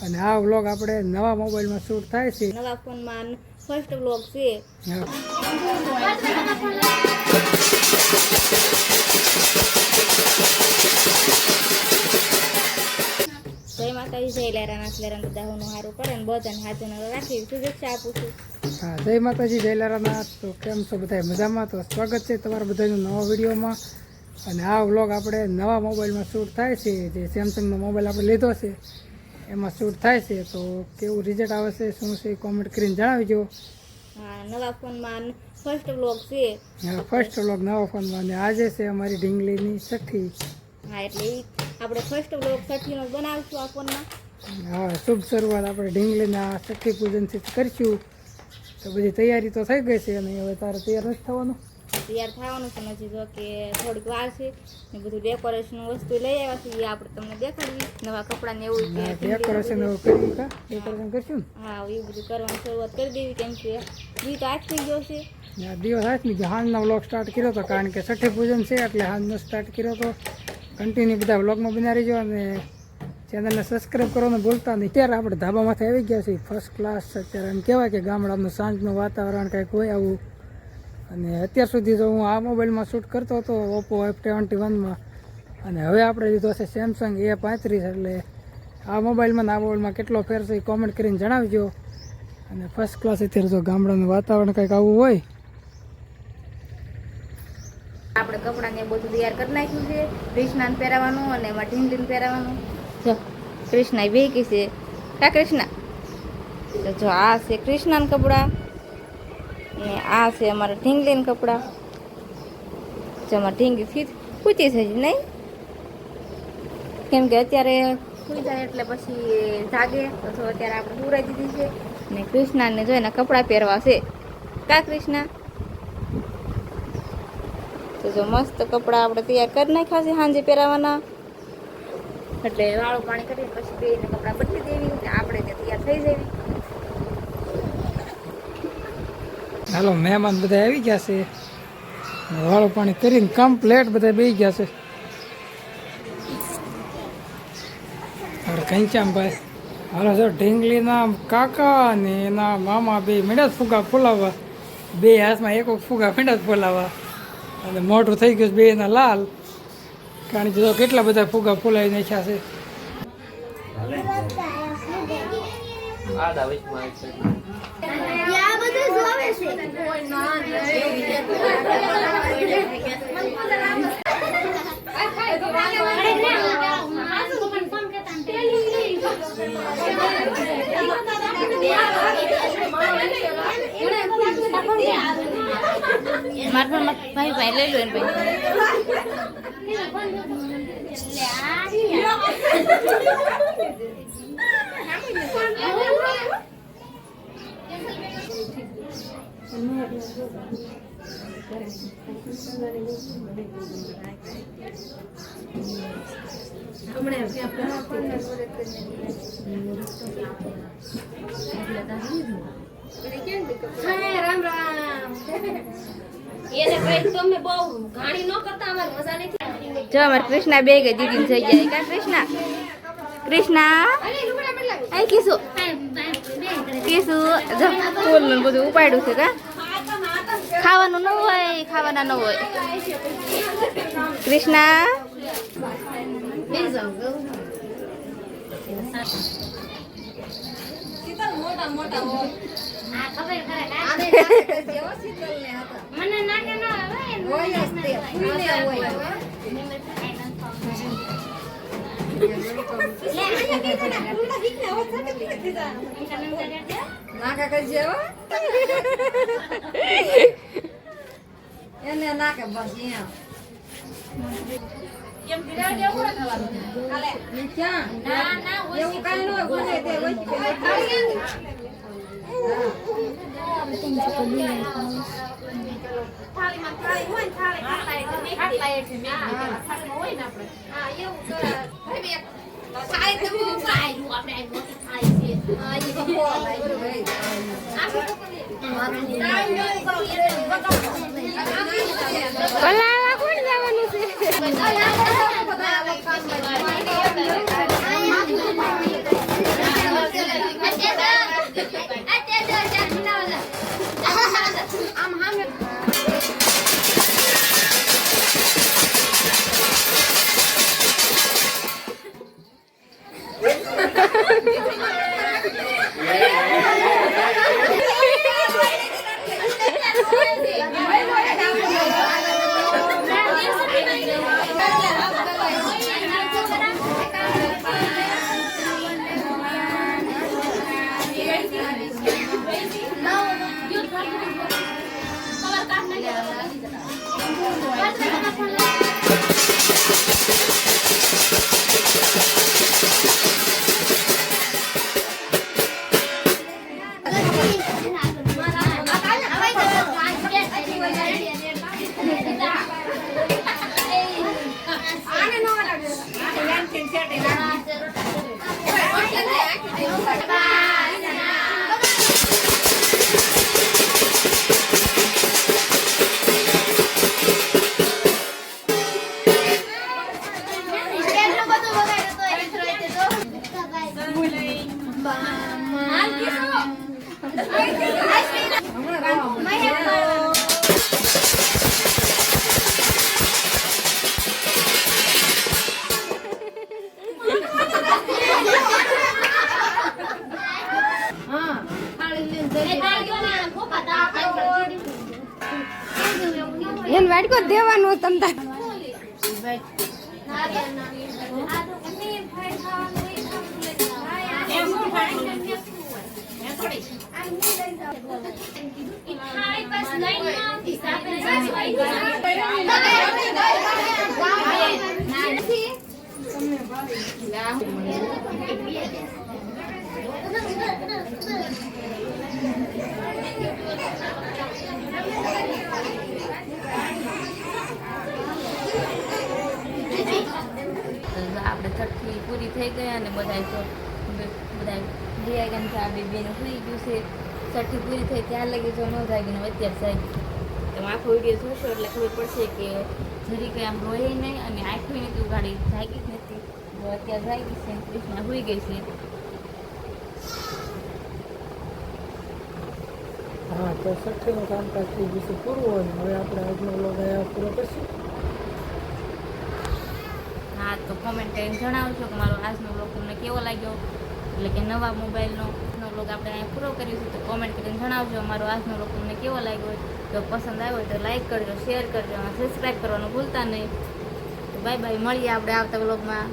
અને આ વ્લોગ આપણે નવા મોબાઈલમાં શૂટ થાય છે. નવા ફોનમાં ફર્સ્ટ વ્લોગ છે. જય માતાજી, જય લેરાનાથ લેરાન બધાનું સારું કરે ને બધાને હાજર રાખી શુભેચ્છા આપું છું. હા, જય માતાજી, જય લેરાનાથ. તો કેમ છો બધા મજામાં? તો સ્વાગત છે તમારા બધાનું નવા વિડીયોમાં. અને આ વ્લોગ આપણે નવા મોબાઈલમાં શૂટ થાય છે. જે સેમસંગનો મોબાઈલ આપણે લીધો છે એમાં શૂટ થાય છે. તો કેવું રિઝલ્ટ આવે છે, શું છે, કોમેન્ટ કરીને જણાવજો. હા, નવા ફોનમાં ફર્સ્ટ વ્લોગ છે. હા, ફર્સ્ટ વ્લોગ નવા ફોનમાં. અને આજે છે અમારી ઢીંગલીની છઠ્ઠી. હા, એટલે આપણે ફર્સ્ટ વ્લોગ 60નો બનાવશું આ ફોનમાં. હા, શુભ શરૂઆત આપણે ઢીંગલીના છઠ્ઠી પૂજનથી કરીશું. તો બધી તૈયારી તો થઈ ગઈ છે. અને હવે તારે તૈયાર નથી થવાનું? તૈયાર થવાનું પણ હજી જો કે થોડીક વાર છે ને બધું ડેકોરેશન વસ્તુ લઈ આવ્યા છે એ આપણે તમને દેખાડવી. નવા કપડાં ને એવું ડેકોરેશન કરવું કા ડેકોરેશન કરશું ને? હા, એ બધું કરવાની શરૂઆત કરી દેવી. કેમ કે દી તો આજ થઈ ગયો છે. દિવસ હાથની ગયો. હાંજનો વ્લોગ સ્ટાર્ટ કર્યો હતો, કારણ કે છઠ્ઠી પૂજન છે એટલે હાંજનો સ્ટાર્ટ કર્યો હતો. કન્ટિન્યુ બધા વ્લોગમાં બના રહીજો અને ચેનલને સબસ્ક્રાઈબ કરવાનું ભૂલતા નહીં. અત્યારે આપણે ધાબામાંથી આવી ગયા છીએ ફર્સ્ટ ક્લાસ. અત્યારે એમ કહેવાય કે ગામડાનું સાંજનું વાતાવરણ કંઈક હોય આવું. અને અત્યાર સુધી તો હું આ મોબાઈલમાં શૂટ કરતો હતો ઓપ્પો F21માં. અને હવે આપણે લીધો છે સેમસંગ A35. એટલે આ મોબાઈલમાં આ મોબાઈલમાં કેટલો ફેર છે એ કોમેન્ટ કરીને જણાવજો. અને ફર્સ્ટ ક્લાસ અત્યારે જો ગામડાનું વાતાવરણ કંઈક આવું હોય. આપણે કપડાને બધું તૈયાર કરી નાખ્યું છે. કૃષ્ણાને પહેરાવાનું અને એમાં ઢીંગલીને પહેરાવાનું. જો કૃષ્ણા ભેગી છે. કા કૃષ્ણા? તો જો આ છે કૃષ્ણાના કપડાં ને આ છે અમારા ઢીંગલીના કપડાં. જો અમારે ઢીંગલી પૂછી છે નહીં, કેમ કે અત્યારે સુઈ જાય એટલે પછી જાગે તો અત્યારે આપણે પૂરાઈ દીધી છે. ને કૃષ્ણાને જો એના કપડાં પહેરવા છે. કા કૃષ્ણા? તો જો મસ્ત કપડાં આપણે તૈયાર કરી નાખ્યા છે સાંજે પહેરાવાના. એટલે વાળું પાણી કરીને પછી બેને કપડાં બદલી દેવી ને આપણે ત્યાં તૈયાર થઈ જવી. હાલો, મહેમાન બધા આવી ગયા છે. વાળું પાણી કરીને કમ્પ્લેટ બધા બેસી ગયા છે. આપણે કંચામભાઈ હાલો જો ઢીંગલીના કાકા અને એના મામા બે મીંડા ફુગા ફૂલાવવા. બે હાથમાં એક ફુગા મીંડા ફૂલાવવા. અને મોટું થઈ ગયું બે એના લાલ, કારણ કે જો કેટલા બધા ફુગા ફૂલાવી નાખ્યા છે. ભાઈ ભાઈ લઈ લો એને રામ રામ. જો અમારે કૃષ્ણા બે ગઈ દીદી થઈ જાય. કા કૃષ્ણા? કૃષ્ણા આઈ કીશું કીશું જો ફૂલ ને બધું ઉપાડ્યું છે. કા ખાવાનું ન હોય, ખાવાના ન હોય. કૃષ્ણા મોટા મોટા મને નાકે ના હોય નાકા કરજે એને નાકે બસ કેમ બિરાડ જેવું ખાવાનું કાલે ક્યાં ના ના એવું કાઈ ન હોય બોલે તે હોય કે થાળીમાં થાળી હોય ને થાળી ખાટલા એટલે મે થાળીમાં હોય ને આપણે હા એવું તો ભાઈ થાળી તો બહુ ખાઈ આપણે આ મોટી થાળી છે હા ઈ બહુ લાગ્યું ભાઈ આપણે તો પલાળવા કોણ જવાનું છે? એને વાટકો દેવાનું તમ તાર આપણે છઠ્ઠી પૂરી થઈ ગઈ અને બધા ગયા ગયા છે. આ બેન સુઈ ગયું છે. છઠ્ઠી પૂરી થઈ ત્યાં લગી જો ન જાગીને અત્યારે જાગી. તમે આખો વિડીયો જોશો એટલે ખબર પડશે કે જરી કંઈ આમ રોય નહીં અને આંખી નથી ઉગાડી જાગી જ નથી. અત્યારે જાગી છે. કૃષ્ણા સુઈ ગઈ છે. હા, તો છઠ્ઠીનું કામકાજ થઈ ગયું છે પૂરું હોય. હવે આપણે આજનો વ્લોગ અહીંયા પૂરો કરશું. હા, તો કોમેન્ટ કરીને જણાવજો કે મારો આજનો વ્લોગ તમને કેવો લાગ્યો. એટલે કે નવા મોબાઈલનો વ્લોગ આપણે અહીંયા પૂરો કરીશું. તો કોમેન્ટ કરીને જણાવજો અમારો આજનો વ્લોગ તમને કેવો લાગ્યો હોય. જો પસંદ આવ્યો હોય તો લાઈક કરજો, શેર કરજો અને સબસ્ક્રાઈબ કરવાનું ભૂલતા નહીં. તો બાય બાય, મળીએ આપણે આવતા વ્લોગમાં.